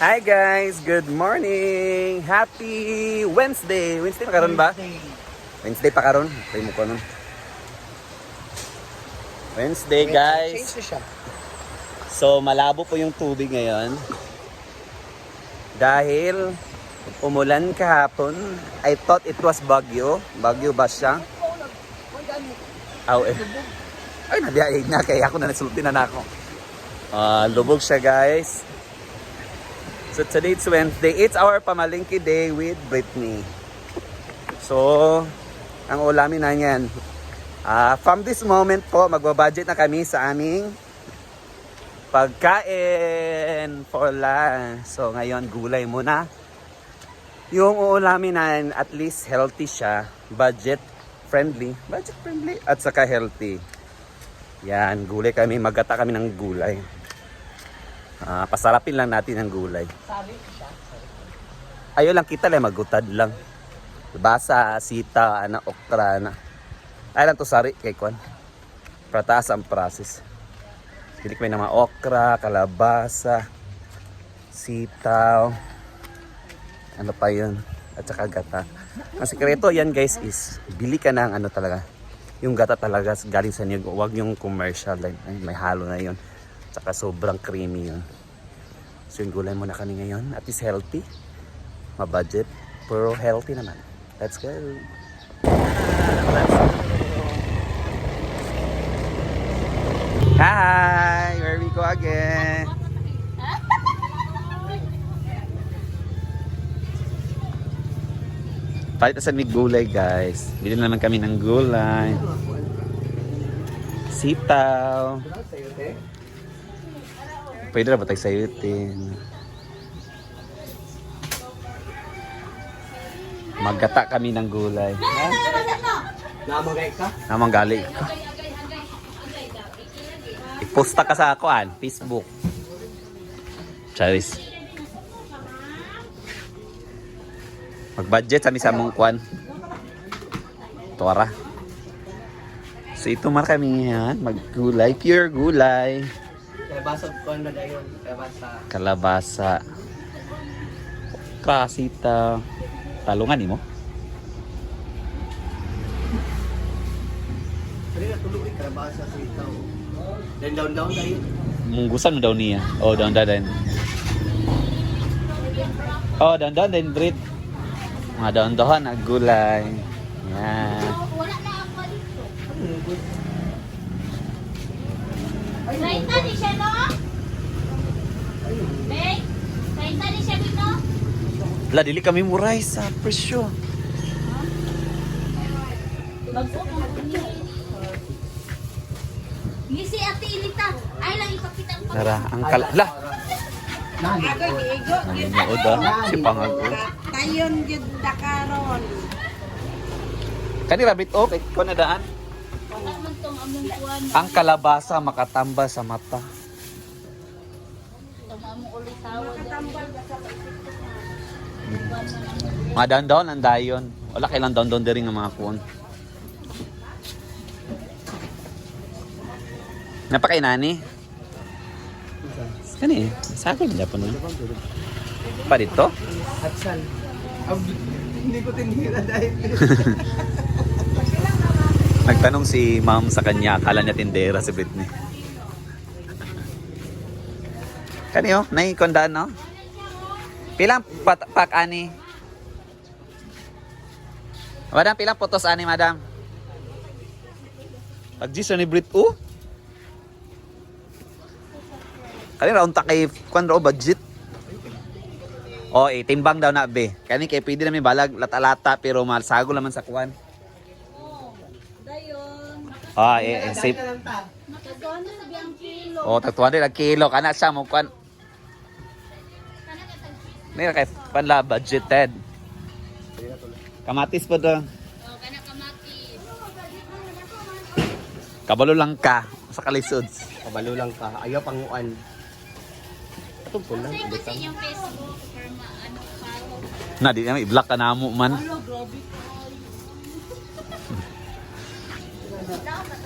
Hi guys, good morning. Happy Wednesday. Wednesday pa karon ba? Wednesday pa karon. Try mo ko nun. Wednesday guys. So malabo po yung tubig ngayon. Dahil umulan kahapon. I thought it was Baguio. Baguio ba siya? Ay, nabiyayig na kaya ako na nasulti na ako. Lubog siya guys. So today it's Wednesday. It's our pamalingki day with Brittany. So, ang ulamin na yan. From this moment po, magbabudget na kami sa aming pagkain for lunch. So ngayon, gulay muna. Yung ulamin na yan, at least healthy siya. Budget friendly, at saka healthy. Yan, gulay kami. Maggata kami ng gulay. Pasarapin lang natin ang gulay. Ayaw lang kita lang, magutad lang. Basa, sita, okra, Ay lang to sari, kay Kwan. Prataas ang process. Pili kami ng mga okra, kalabasa, sitaw, ano pa yun, at saka gata. Ang sikreto yan guys is, bili ka ng talaga. Yung gata talaga galing sa niyog, huwag yung commercial. Ay, may halo na yun. Saka sobrang creamy yun. So yung gulay muna kami ngayon. At least healthy. Ma-budget. Pero healthy naman. Let's go. Hi! Here we go again. Palit sa may gulay guys. Bili naman kami ng gulay. Sitaw. Pwede na ba tayo sayutin? Maggata kami ng gulay. Namanggali ka? I-posta ka sa akoan, Facebook. Charis. Mag-budget sa mong kwan. Tuwara. So ito man kami yan. Mag-gulay. Pure gulay. Kalabasa. Krasita. Talungan mo. Kalabasa sitaw. Dan down tayo. Munggusan mo daw niya. Oh, down din. Oh, down din Brit. Mga down na gulay. Yan. Wala na ako dito. Kainta ni siya, no? Bek, kainta ni siya dito? Wala, dili kami muray sa presyo. Ngisi ati ilita. Ay lang ipakita ang Nara, ang kalala. Agoy giigo gyud Oda, si Pangago. tayon gyud dakaron. Kani rabbit kay ko na daan. wala man tong among kuan. Ang kalabasa makatamba sa mata. Tong among ulit tawag. Mga down ang dayon. Wala kailang down diri nga mga kuon. Napakay nani. Kani, sa akin Japon mo. Pa dito? Hatsan. Hindi ko tinira dahil. Nagtanong si ma'am sa kanya, akala niya tindera si Britney. Kani oh, naikondaan no? Pilang pak ani? Madam, pilang potos ani, madam? Pag-gisa ni Brit, oh? Kani raon ta kay kwan raw budget. Oh, timbang daw na be. Kani kay pwede namin balag lata-lata pero malsago naman sa kwan. Dayon. Safe. Makatuan na sa biyang kilo. Oh, tagtuan din ang kilo kana siya mo kwan. Nira kay panla budgeted. Kamatis po to. Oh, kana kamati. Kabalo lang ka sa kalisod. Kabalo lang ka. Ayaw panguan. Ito po lang. Kasi kasi yung Facebook for follow. Na di na i-block ka na mo man.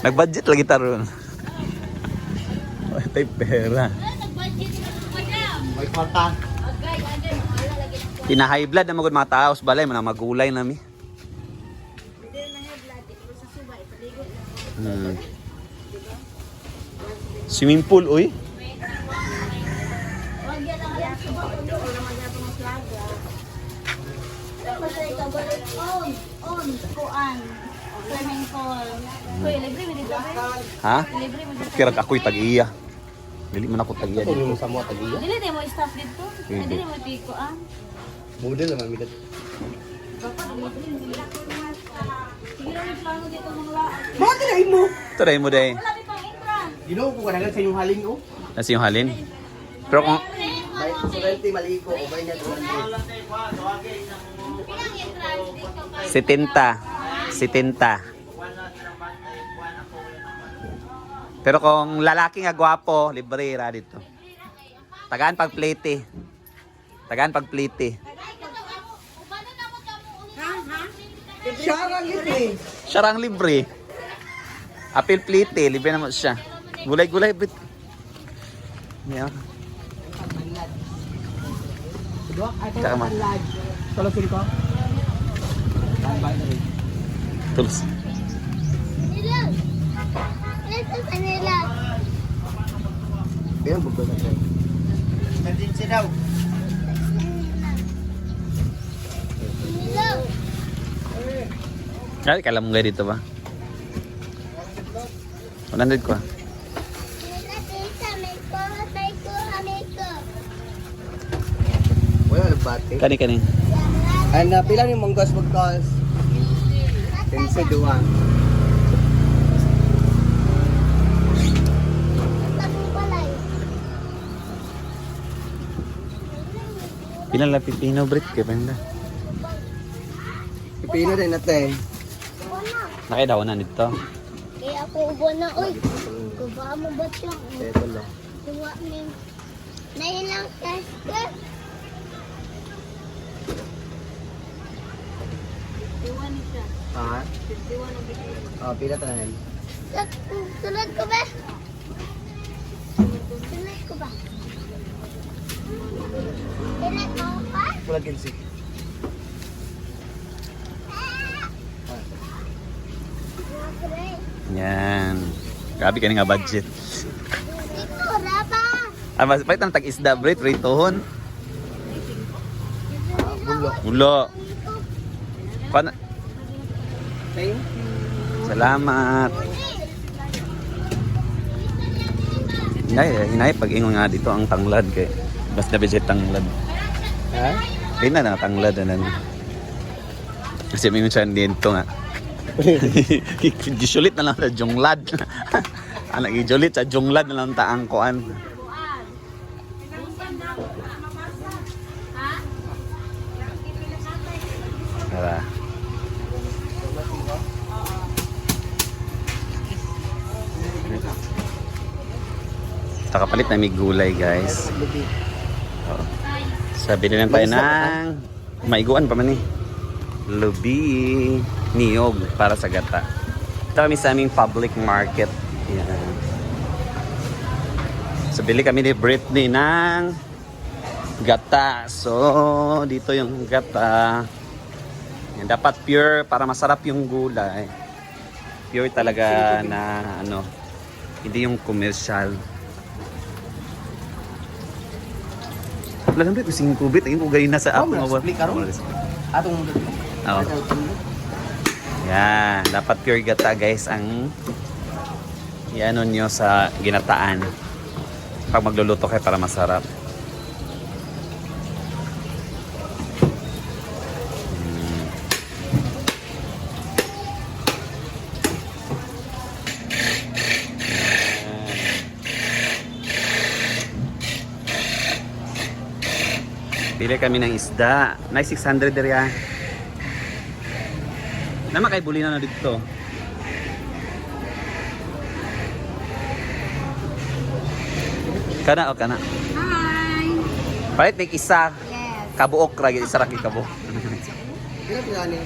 Nag-budget lagi taron. Oh, tay pera. Nag-budget na madam. May kwarta. High blood na magod mga taos balay man magulay na mi. Swimming pool uy. Kuan. Swimming pool. Kuya, libre mo dito ba? Ha? Libre mo dito. Kira ako'y tag-iya. Dili man ako tag-iya Ito dito. yung sa mga tag-iya. Dili din mo staff dito. Hindi. Dili mo tiko ah. Model naman, midat. Sige lang yung plano dito mga lahat. Mga tinay mo! Try mo day. Wala may pang entrance. Ginawa ko kanagan sa inyong halin, oh. Nasi yung halin. Pero kung May suwerte, mali ko. O ba niya ito? Pinang entrance dito ka. 70. Pero kung lalaki nga gwapo, libre ra dito. Tagaan pag plate. Tagaan pag plate. Siya lang yun, eh. Siya rang libre. Apil plate, libre naman siya. Gulay-gulay bit. Yeah. Tsaka man. Tolo sili ko? Tambay na rin. Tulos. Kaya bugol na siya. Nandinsi daw. Ay, kalam nga dito ba? 100 ko ah. Wala na bate. Kani. And pila ni monggas magkas? Tense duwa. Pilang la pipino bread kay panda. Pipino din natin. Nakaidaw na dito. Kaya ako ubo na, oy. Kuba mo ba siya? Ito lang. Tuwa mo. Nailang kaske. Tuwa ni siya. Ha? Tuwa na bigay. Oh, pila tanan. Sunod ko ba? Sunod ko ba? Sunod mo ba? Wala kinsi. Yan. Grabe ka nga budget. Ito, raba. Ah, mas pait ang tag-isda bread, ritohon. Bulok. Ulo. Pana. Thank Salamat. Hinay pag ingon nga dito ang tanglad kay basta budget tanglad. Ha? Kaya na tanglad na. Kasi may minsan dito nga. Gisulit na lang sa junglad. Anak gijulit sa junglad na lang taang kuan. Tara. Kapalit na may gulay guys. Oh. Sabi din tayo ng maiguan pa man eh. Lubi, niyog para sa gata. Ito kami sa aming public market. Yan. So bili kami ni Britney ng gata. So dito yung gata. Yan, dapat pure para masarap yung gulay. Pure talaga na ano, hindi yung commercial. Wala lang dito, 5 bit. Ayun ko galing na sa app. Split karon. Atong Oo. Yan, dapat pure gata guys ang iano nyo sa ginataan pag magluluto kayo para masarap. Bili kami ng isda. May 600 din yan. Naman kay buli na dito. Kana o kana? Hi! Palit may isa. Yes. Kabuok ragi isa ra kay kabuok. Pila pila ni.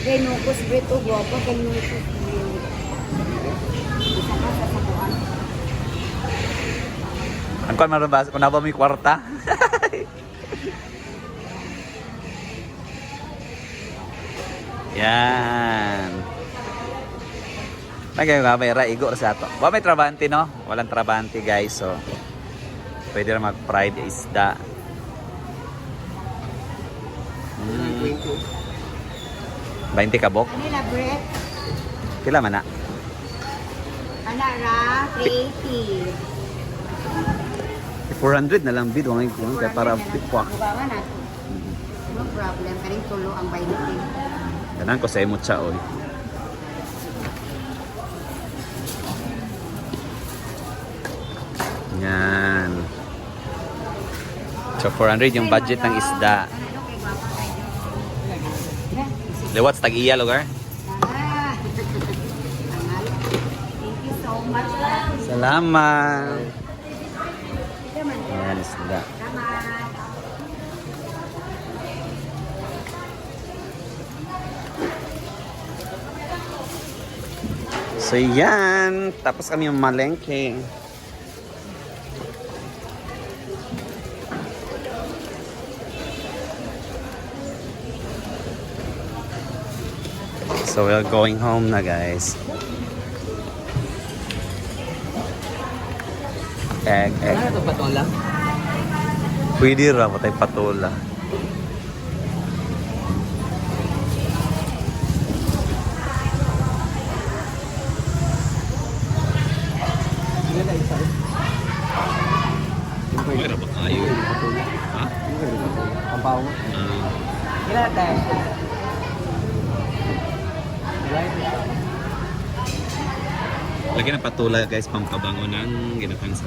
Kay nukos bread o guwapo kay nukos bread. Isa ka sa sakuan. Ang kuan marabas kung na ba may kwarta. Yan. Lagay nga may raigo sa ato. Wa may trabante no? Walang trabante guys. So pwede na mag-fried isda. 20 kabok. Kanila bread. Pila man na? Ana ra 380. 400 na lang bid wangay ko kaya para pikwak. Bubawa na. No problem. Karing tulo ang 20. Tanan ko sa imo cha oy. Yan. So 400 yung budget ng isda. Liwat tag-iya lugar. Ah. Thank you so much. Salamat. Yan isda. Salamat. So yan, tapos kami malengke. So we're going home na guys. Egg. Ano ito patola? Pwede ra patay patola. Hindi na isa. Pwede ba kayo? Ha? Ang pao mo. Kila tayo. Lagyan ng patula guys, pampabango ng ginatang sa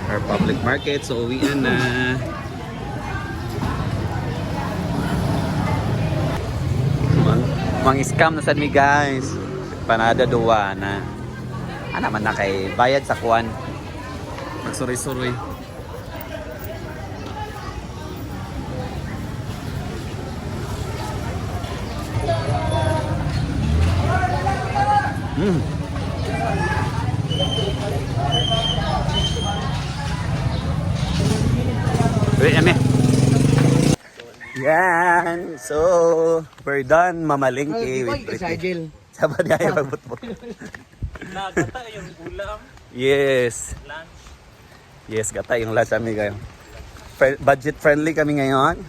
our public market, so uwian na. Mang scam na sad mi guys. Panada duwa na. Ana man na kay bayad sa kuan. Magsuroy-suroy. Wait, ame. Yan. So, we're done mamalingki with Pretty. Sabad niya yung pagbutbot. Nagata yung ulam, Yes. lunch. Yes, gata yung lunch kami kayo. Budget friendly kami ngayon.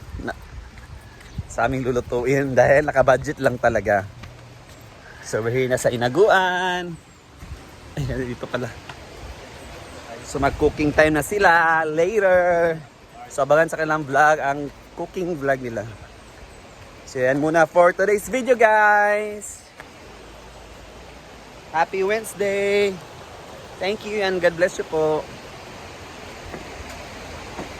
Sa aming lulutuin dahil naka-budget lang talaga. So, we're here na sa Inaguan. Ay, dito pala. So, mag-cooking time na sila later. So, abangan sa kanilang vlog, ang cooking vlog nila. So, yan muna for today's video, guys. Happy Wednesday. Thank you and God bless you po.